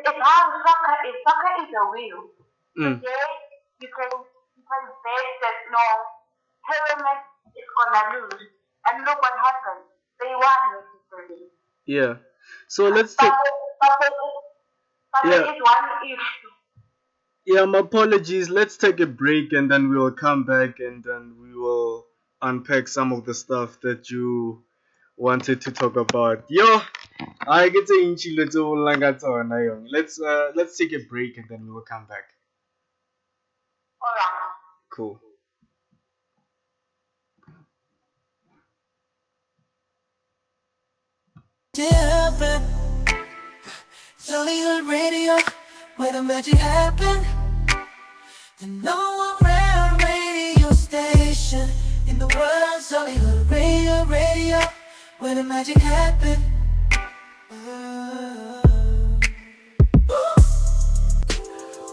it's how soccer is. Soccer is a wheel. Mm. Today you can bet that no pyramid is gonna lose, and look what happened. They won yesterday. Yeah. So let's But take. there Yeah. is one issue. Yeah. My apologies. Let's take a break and then we will come back and then we will unpack some of the stuff that you wanted to talk about. Yo, I get to inchi little langato. Let's take a break and then we will come back. Alright. Cool. Happen. Jollywood Radio, where the magic happen. The no around radio station in the world. Jollywood Radio, radio, where the magic happen.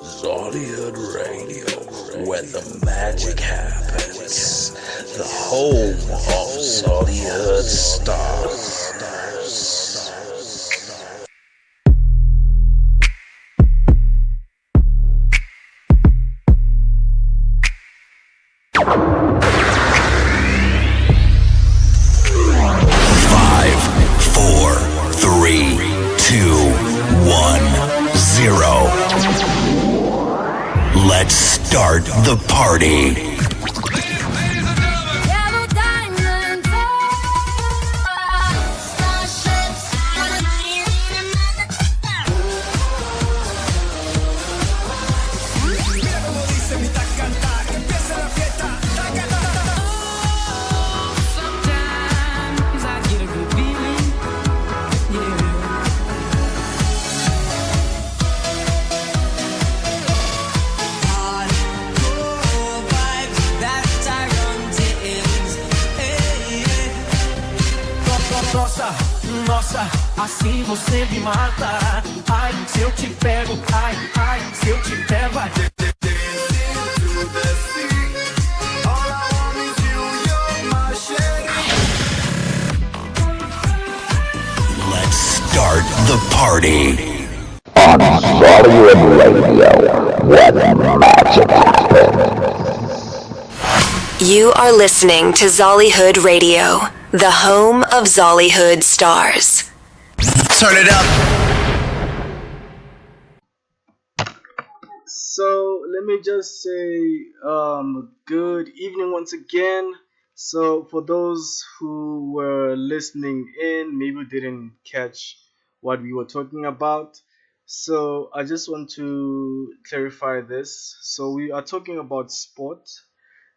Zollywood Radio, where the magic happens. The home of Zollywood stars. Five, four, three, two, one, zero. Let's start the party. Nossa, assim você me mata. Ai, se eu te pego, ai, ai, se eu te pego, ai. Let's start the party. On Zollywood Radio, where the magic happens. You are listening to Zollywood Radio, the home of Zollywood stars. Turn it up. So let me just say good evening once again. So for those who were listening in, maybe didn't catch what we were talking about. So I just want to clarify this. So we are talking about sport.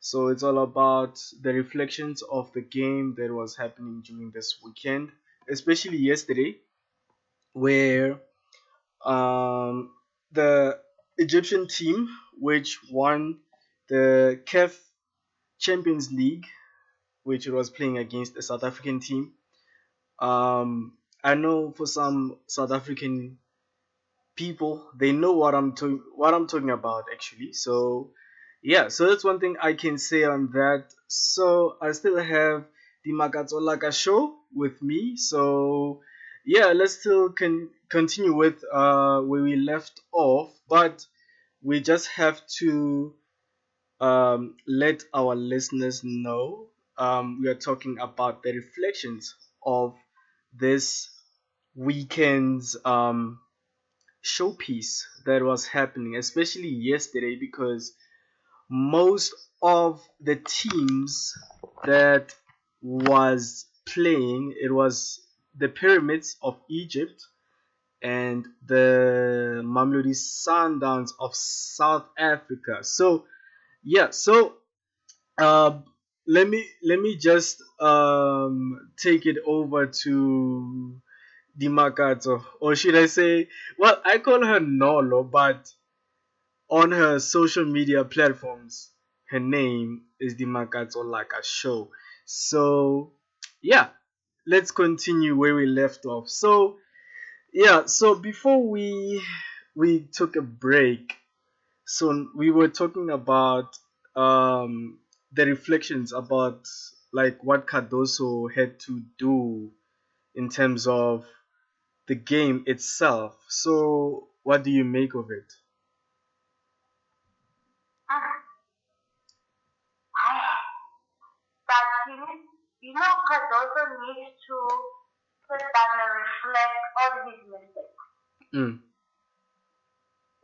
So it's all about the reflections of the game that was happening during this weekend, especially yesterday, where the Egyptian team, which won the CAF Champions League, which it was playing against a South African team. I know for some South African people, they know what I'm talking about actually. So yeah, so that's one thing I can say on that. So I still have the Magatzolaka show with me. So yeah, let's still continue with where we left off, but we just have to let our listeners know we are talking about the reflections of this weekend's showpiece that was happening, especially yesterday, because most of the teams that was playing, it was the pyramids of Egypt and the Mamelodi Sundowns of South Africa. So yeah, so uh, let me just take it over to Dimakato, or should I say, well, I call her Nolo, but on her social media platforms, her name is Dimakato Laka Show. So yeah, let's continue where we left off. So yeah, so before we took a break, so we were talking about the reflections about like what Cardoso had to do in terms of the game itself. So what do you make of it? But Cardoso needs to sit down and reflect on his mistakes. Mm.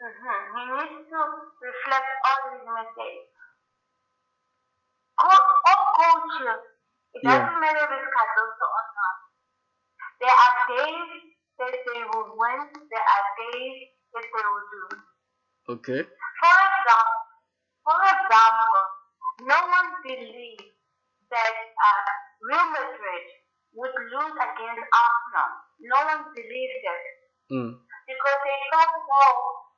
He needs to reflect on his mistakes. All coaches, it doesn't matter if it's Cardoso or not. There are days that they will win, there are days that they will lose. Okay. For example, no one believes that Real Madrid would lose against Arsenal. No one believes that. Because they don't know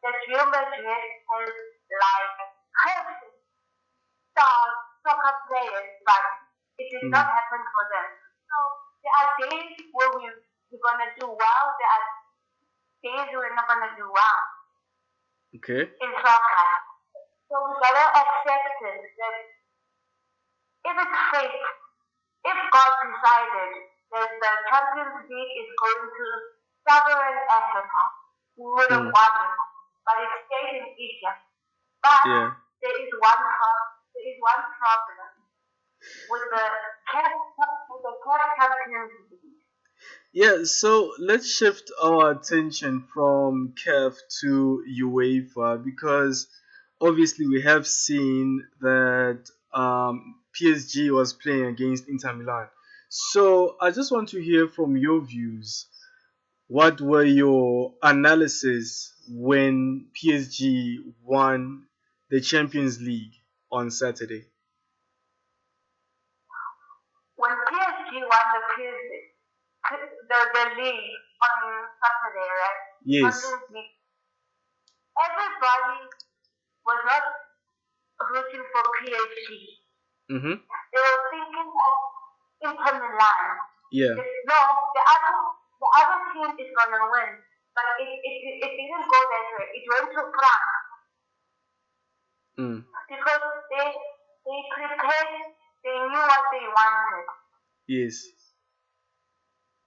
that Real Madrid has like perfect stars, soccer players, but it did not happen for them. So there are days where we're gonna do well, there are days we're not gonna do well. Okay. In soccer. So we gotta accept it that if it's fate, if God decided that the Champions League is going to Southern Africa, we would have won it. But it stayed in Egypt. But there is one problem with the CAF Champions League. Yeah, so let's shift our attention from CAF to UEFA because obviously we have seen that PSG was playing against Inter Milan. So I just want to hear from your views. What were your analysis when PSG won the Champions League on Saturday? When PSG won the league on Saturday, right? Yes. Everybody was not rooting for PSG. They were thinking of Inter Milan. Yeah. No, the other team is gonna win, but it didn't go that way. It went to France because they prepared. They knew what they wanted. Yes.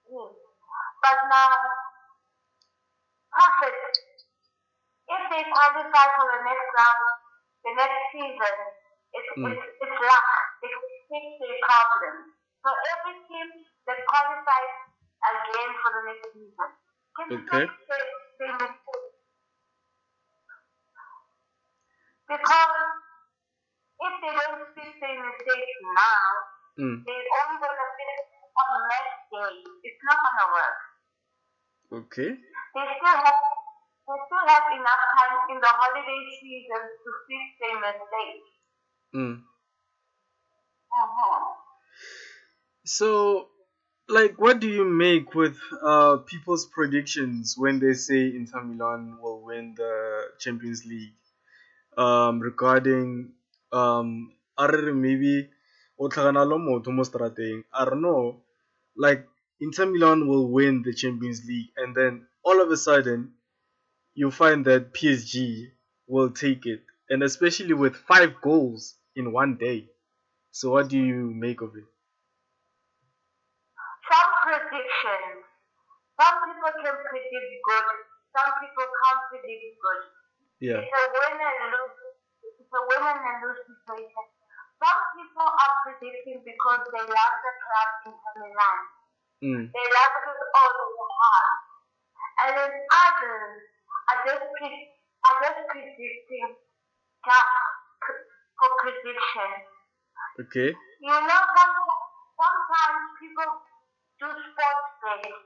But now, perfect. If they qualify for the next round, the next season, it's luck. They can fix their problem. So every team that qualifies again for the next season can fix their mistakes. Because if they don't fix their mistakes now, they're only going to fix it on the next day. It's not going to work. Okay. They still have enough time in the holiday season to fix their mistakes. So, like, what do you make with people's predictions when they say Inter Milan will win the Champions League? Regarding maybe o tlhagana lo motho mo strateng I don't know, like Inter Milan will win the Champions League and then all of a sudden you find that PSG will take it, and especially with 5 goals in one day. So what do you make of it? Some predictions. Some people can predict good. Some people can't predict good. Yeah. It's a win and lose situation. Some people are predicting because they love the club Inter Milan. They love it with all their heart. And then others are just predicting just for prediction. Okay. Sometimes people do sports betting.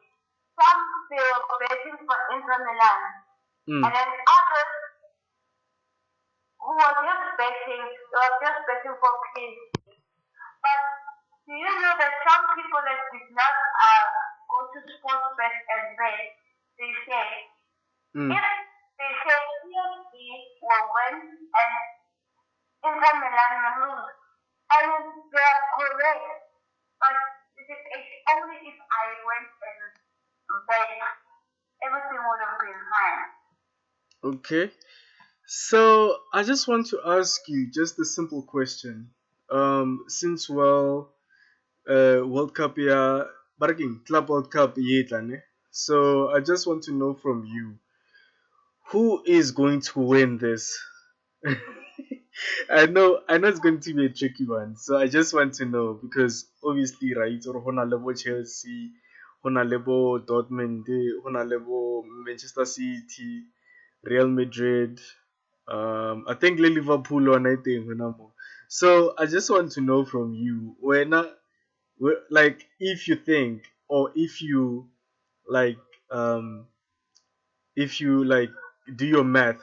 Some they were betting for Inter Milan. And then others who were just betting for PSG. But do you know that some people that did not go to sports bet and bet, they say, if they say PSG will win and Inter Milan will lose, and they are correct, but it's only if I went and bet, everything would have been fine. Okay. So I just want to ask you just a simple question. Since World Cup Club World Cup so I just want to know from you, who is going to win this? I know it's going to be a tricky one. So I just want to know because obviously, right, or hona lebo Chelsea, hona lebo Dortmund, hona lebo Manchester City, Real Madrid, I think Liverpool on I think more. So I just want to know from you like if you think or like um if you do your math,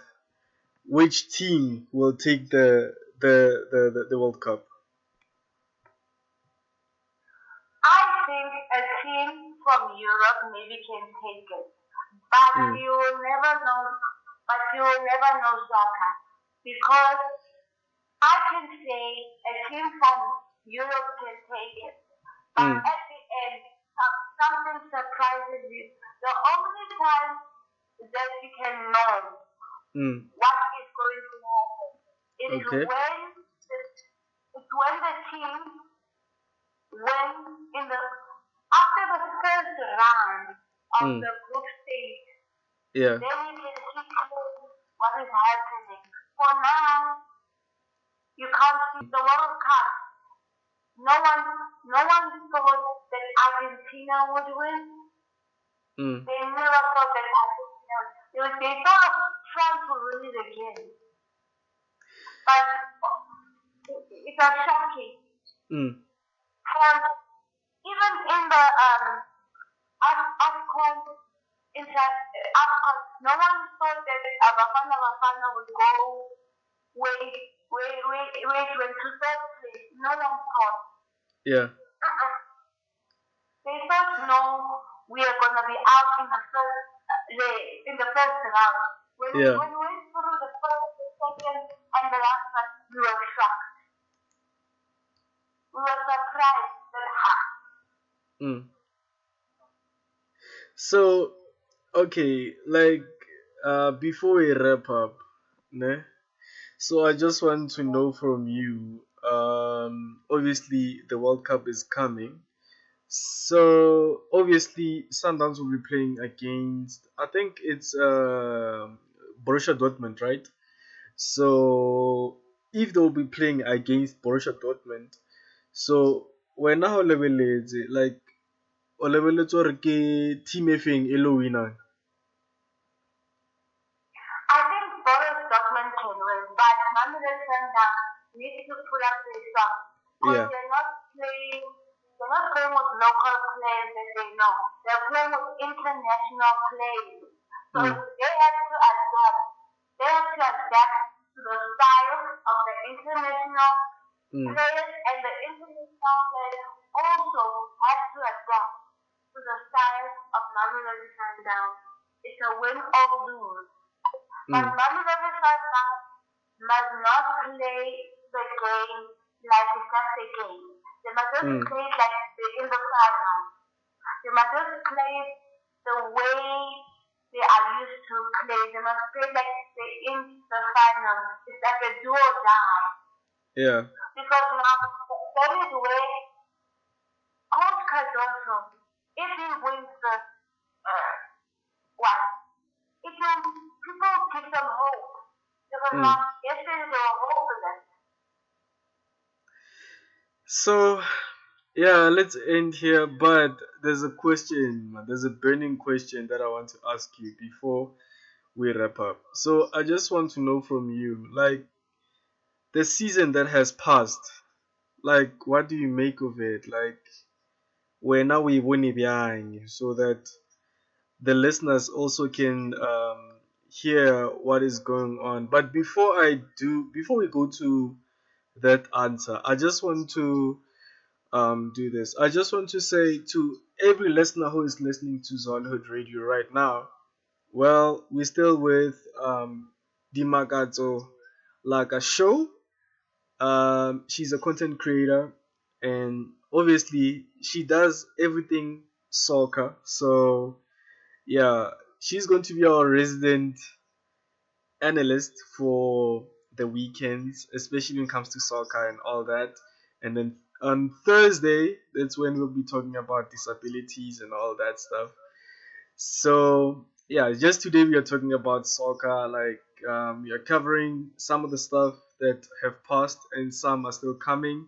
which team will take the World Cup? I think a team from Europe maybe can take it, but Mm, you will never know. But you will never know soccer because I can say a team from Europe can take it, but mm, at the end, something surprises you. The only time that you can know mm. what is going to happen is Okay. when the team win in the after the first round of Mm, the group stage. yeah. Then you can see what is happening. For now, you can't see the World Cup. No one thought that Argentina would win. Mm, They never thought that Argentina. They thought France would win it again. But it was shocking. mm, France, even in the AFCON, no one thought that Bafana would go wait to third place. No one thought. yeah. Uh-uh. They thought no, we are gonna be out in the first round. Yeah. When we went through the first, the second, and the last one, we were shocked. We were surprised that Mm. So okay, like before we wrap up, ne? So I just want to know from you. Obviously the World Cup is coming. So obviously Sundowns will be playing against I think it's Borussia Dortmund, right? So if they will be playing against Borussia Dortmund, so when how level is it like o lebeletse gore ke team e feng e lo winang? I think Boris Dortmund can win, but Mamelodi Sundowns needs to pull up their socks because Yeah. they're not playing with local players that they know. They're playing with international players. So Mm, they have to adapt. They have to adapt to the style of the international mm, players, and the international players also have to adapt to the style of Mamelodi Sundowns. It's a win or lose. But mm, Mamelodi Sundowns must not play the game like it's just a game. They must just mm, play like they're in the final. They must just play the way they are used to play. They must play like they're in the final. It's like a do or die. yeah. Because now that is where Coach Cardoso, if he wins the one, it will people give them hope. Because Mm. now yesterday they were hopeless. So yeah, let's end here. But there's a question, man. There's a burning question that I want to ask you before we wrap up. So I just want to know from you, like the season that has passed, like what do you make of it? Like where now we win it so that the listeners also can hear what is going on. But before we go to that answer, I just want to do this. I just want to say to every listener who is listening to Zolhood Radio right now, well, we're still with Dimagato Laga Show. She's a content creator, and obviously she does everything soccer. So yeah, she's going to be our resident analyst for the weekends, especially when it comes to soccer and all that. And then on Thursday, that's when we'll be talking about disabilities and all that stuff. So yeah, just today we are talking about soccer. Like, we are covering some of the stuff that have passed and some are still coming.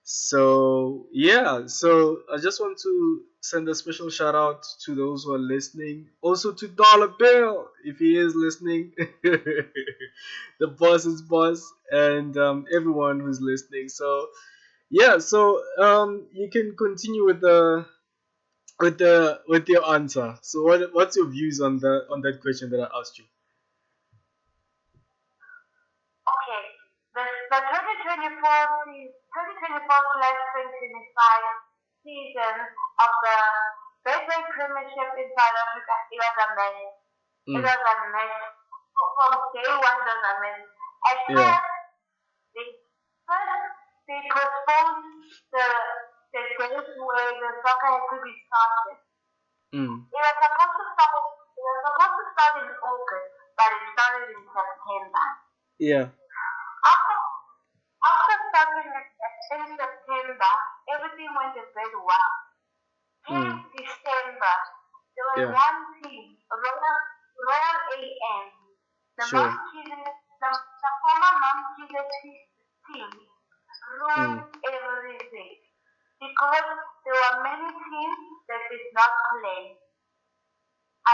So yeah, so I just want to send a special shout out to those who are listening. Also to Dollar Bill, if he is listening, the boss is boss, and everyone who's listening. So yeah, so you can continue with with your answer. So what's your views on that question that I asked you? Okay, the 2024/2025 season of the Betway Premiership in South Africa, it was a mess. It Mm, was a mess. From day one, it was a mess. At yeah. they, first, they postponed the, the days where the soccer had to be started. Mm, It was supposed to start in August, but it started in September. yeah. After after starting in September, everything went a bit well. Till Mm, December, there was yeah. one team, Royal AM, the Sure. the former Mamelodi team, Mm, ruined everything because there were many teams that did not play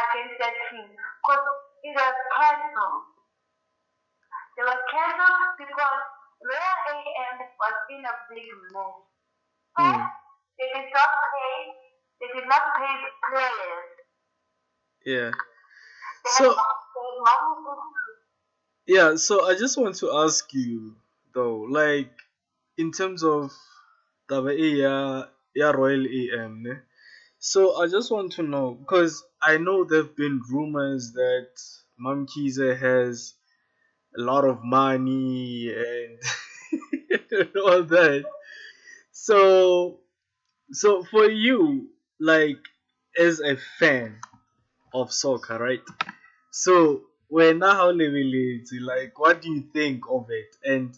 against that team because it was cancelled. They were cancelled because Royal AM was in a big mess. First, mm, they did not pay. They did not pay the players. yeah. They had, So they had money issues. yeah, so I just want to ask you though, like in terms of taba e ya Royal AM, ne? So I just want to know because I know there've been rumors that Mamkiza has a lot of money and and all that. So so for you, like as a fan of soccer, right? So when how like what do you think of it and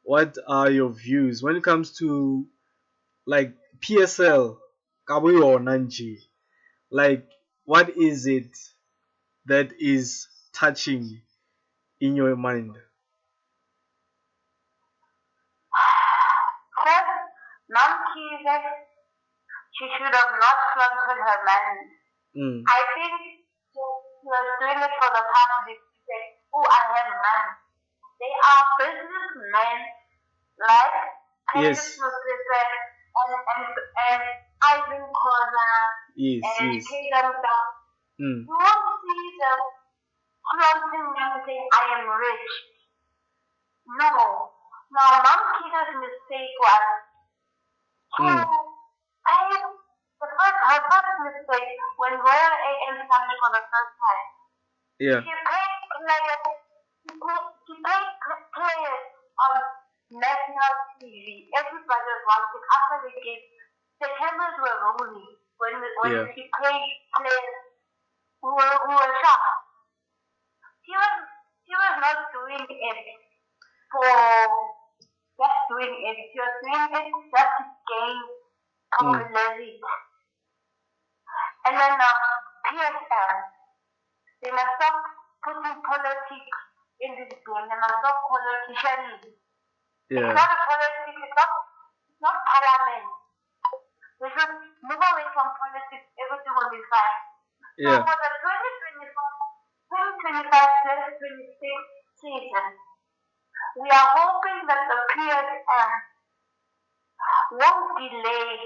what are your views when it comes to like PSL Kabuyo Nanji? Like what is it that is touching in your mind? First, Mom Kiza, she should have not flaunted her money. Mm. I think she was doing it for the public to say, oh, I have money. They are businessmen like Candice Yes. Musita and Ivan Corner Yes, and yes. Taylor Down. Mm. You won't see them flaunting and saying, I am rich. No. Now, Mom Kita's mistake was to, Mm. her first mistake when Royal AM started for the first time. Yeah. She paid players, players on national TV. Everybody was watching after the game. The cameras were rolling when Yeah. she paid players who were shocked. She was she was not doing it for just doing it. She was doing it just to gain Mm. popularity. And then PSL, they must stop putting politics in this game. They must stop politicianing. It's Yeah. not a politics. It's not parliament. We should move away from politics. Everything will be fine. So Yeah. for the 2025/2026 season, we are hoping that the PSM won't delay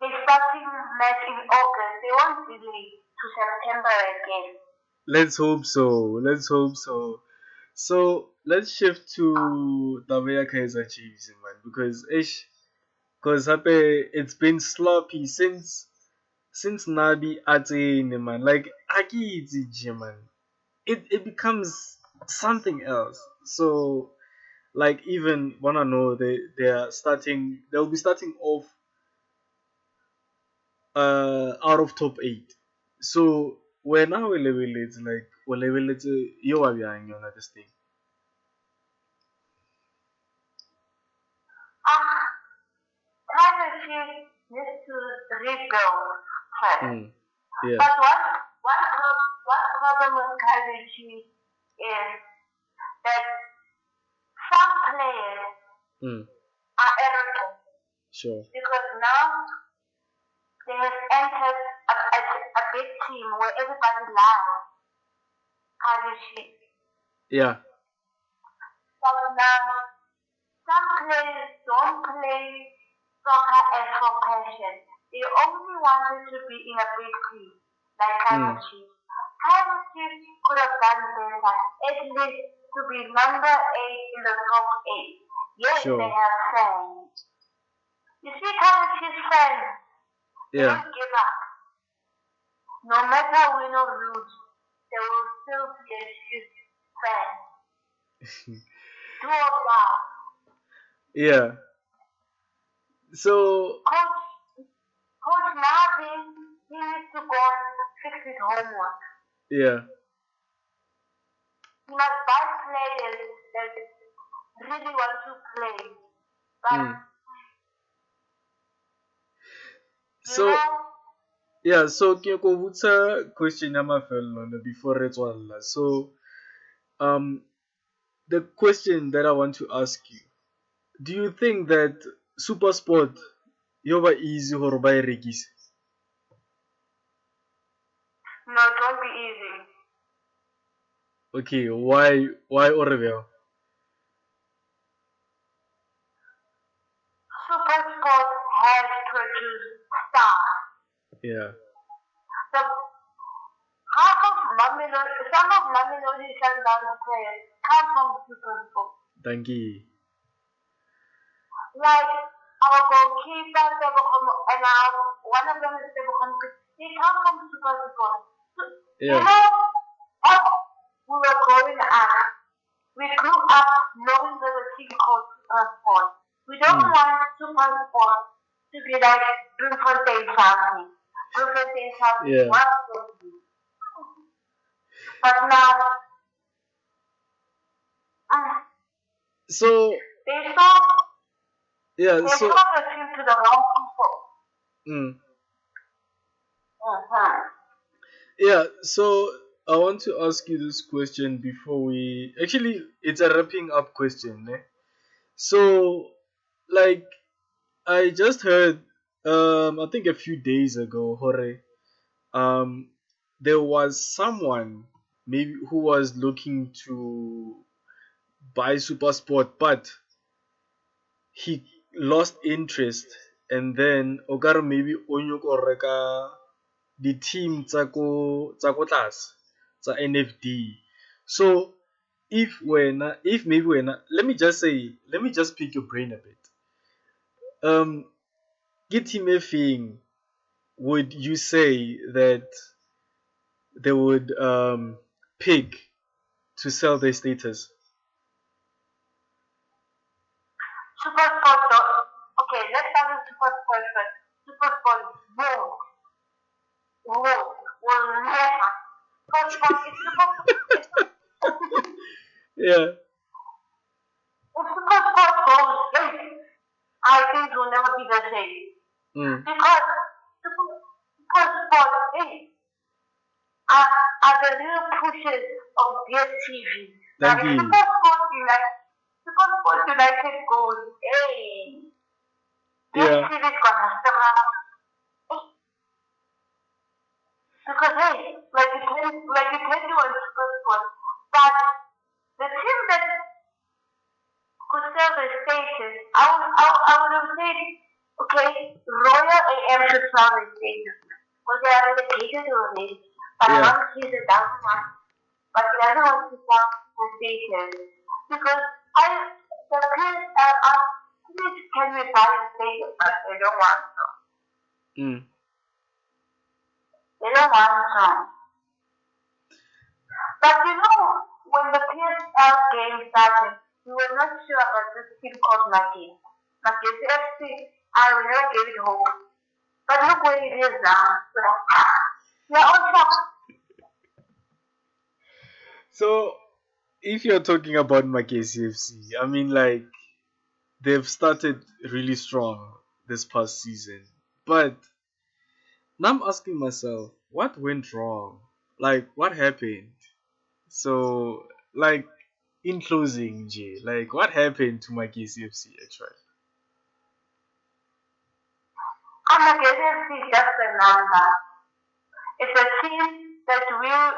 the starting match in August. They won't delay to September again. Let's hope so. Let's hope so. So let's shift to Tabea Kaiser Chiefs, man, because it's been sloppy since Nabi Atene, man. Like Aki man. It becomes something else. So like even wanna know they'll be starting off out of top 8. So when now we level it like we level it you are behind on this thing. Private needs to rebuild first. Mm. Yeah. But one problem with Kaiser Chiefs is that some players Mm. are arrogant Sure. because now they have entered a big team where everybody loves Kaiser Chiefs. Yeah. But now some players don't play soccer as for passion. They only wanted to be in a big team like Kaiser Mm. Chiefs. Kaiser Chiefs could have done better, at least to be number 8 in the top 8. Yes, Sure. they have fans. You see, Kaiser Chiefs fans, they Yeah. don't give up. No matter win or lose, there will still be a Chiefs fan. Do or die. Yeah. So Coach Marvin, he needs to go and fix his homework. yeah. He must buy players that really want to play. But, Mm. you So know, yeah. So ke go botsa question ya mafelo before re tswalla. So the question that I want to ask you, do you think that super sport yoba easy gore ba e rekise? no, it won't be easy. Okay, why o re bjao? Super Sport has produced stars. Yeah. So, half of Mamelodi, some of Mamelodi Sundowns players come from Super Sport. Thank you. Like our goalkeeper, and one of them is Tebogon. They come from Super Sport. So, you Yeah. know, as we were growing up, we grew up knowing that the team called Super Sport. We don't want Super Sport to be like Bloemfontein something. Bloemfontein something. Yeah. What would be? But now, So they sold yeah. the So team to the wrong people. mm, Uh-huh. yeah. So I want to ask you this question before we actually it's a wrapping up question. So like I just heard I think a few days ago, Hore, there was someone maybe who was looking to buy Super Sport, but he lost interest, and then okare maybe o nyaka go reka di team tsa ko tlase tsa NFD. So if maybe let me just pick your brain a bit. Ke team e feng would you say that they would pick to sell their status? Super Sport, okay, let's start with Super Sport first. Super Sport will never. Super Sport is Yeah. if Super Sport goes big, I think it will never be the same. Mm. Because Super Sport are the real pushers of DSTV. Now, Thank if you. Super Sport United goes, hey, Yeah. DSTV is gonna surround. Because hey, like you can do on Super Sport, but the team that could sell the status, I would have said, okay, Royal AM should sell the status because they are dedicated to it. But Yeah. one sees it doesn't want, but the other one to sell the status because the players are asked, please can we buy the status, but they don't want to. Mm. They don't want to. But you know, when the PSL game started, we were not sure about this team called Maki. Maki FC, I will never give it hope. But look where it is now. We are all shocked. So if you're talking about Makesi FC, I mean like they've started really strong this past season. But now I'm asking myself, what went wrong? Like, what happened? So, like, in closing, Jay, like, what happened to my KCFC actually? Amakezesi is just a number. It's a team that will,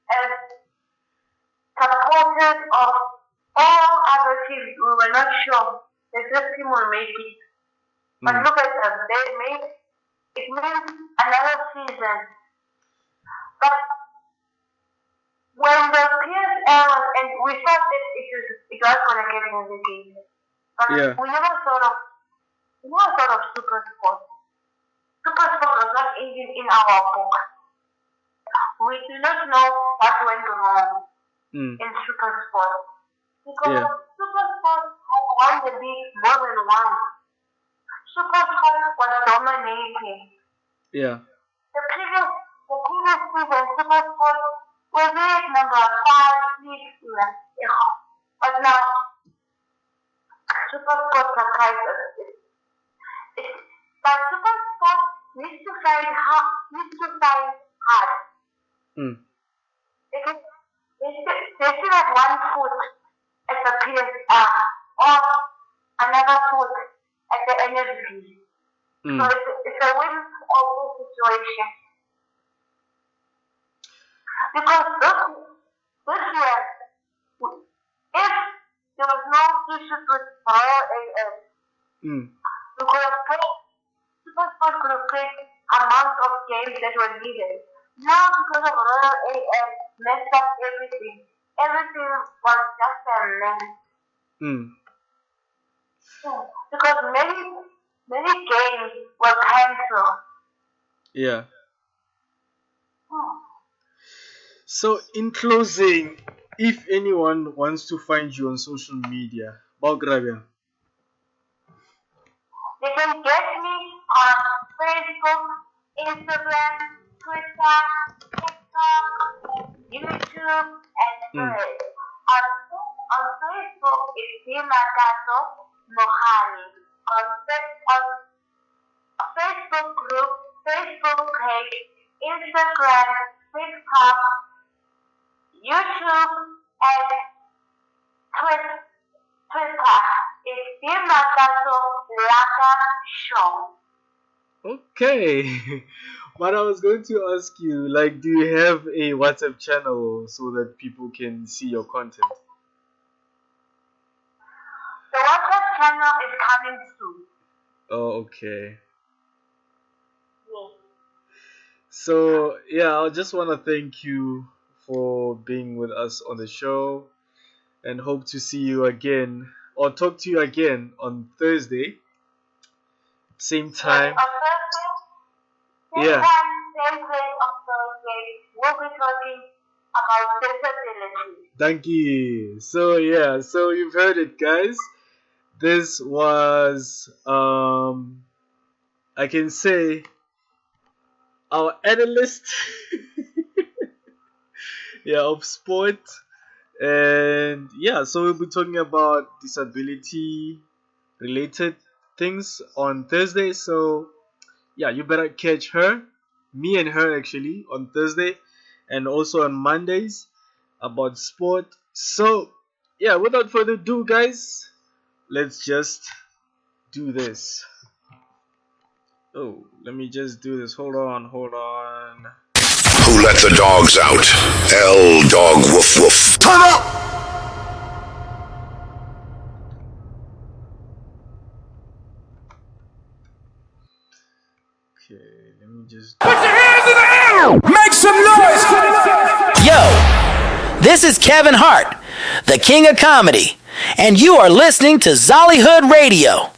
as supporters of all other teams, we were not sure that this team will make it. But look at them, they made it means another season. But when the PSL was, and we thought that it was gonna get in the game. But we never thought of Super Sport. Super Sport was not even in our book. We do not know what went wrong in Super Sport. Because Super Sport had won the league more than once. Super Sport was dominating. Yeah. The previous season, Super Sport was ranked number 5, 6, but now Super Sport surprised us. But Super Sport needs to fight hard. They still have one foot at the PSR or another foot at the NFB. So it's a win or lose situation. Because this year, if there was no issues with Royal AS, we could have played, Super Sport could have played amount of games that were needed. Now, because of Royal AS, messed up everything. Everything was just a mess. Because many games were cancelled. Yeah. So, in closing, if anyone wants to find you on social media, Balgrabia. They can get me on Facebook, Instagram, Twitter, TikTok, YouTube, and Threads. On Facebook, it's Cardoso Mohani. On Facebook group, Facebook page, Instagram, TikTok, YouTube, and Twitter. It's Cardoso Laka Show. Okay. But I was going to ask you, like, do you have a WhatsApp channel so that people can see your content? The WhatsApp channel is coming soon. Oh, okay. Yes. So, yeah, I just want to thank you for being with us on the show and hope to see you again or talk to you again on Thursday. Same time. On Thursday? Yeah. Same place on Thursday. We'll be talking about disability. Thank you. So, yeah, so you've heard it, guys. This was, I can say, our analyst of sport. And yeah, so we'll be talking about disability related things on Thursday. So yeah, you better catch me and her actually on Thursday and also on Mondays about sport. So yeah, without further ado, guys, let's just do this. Oh, let me just do this. Hold on. Who let the dogs out? Ldawg, woof woof. Turn up! Okay, let me just... Put your hands in the air! Make some noise! Yo, this is Kevin Hart, the king of comedy, and you are listening to Zollyhood Radio.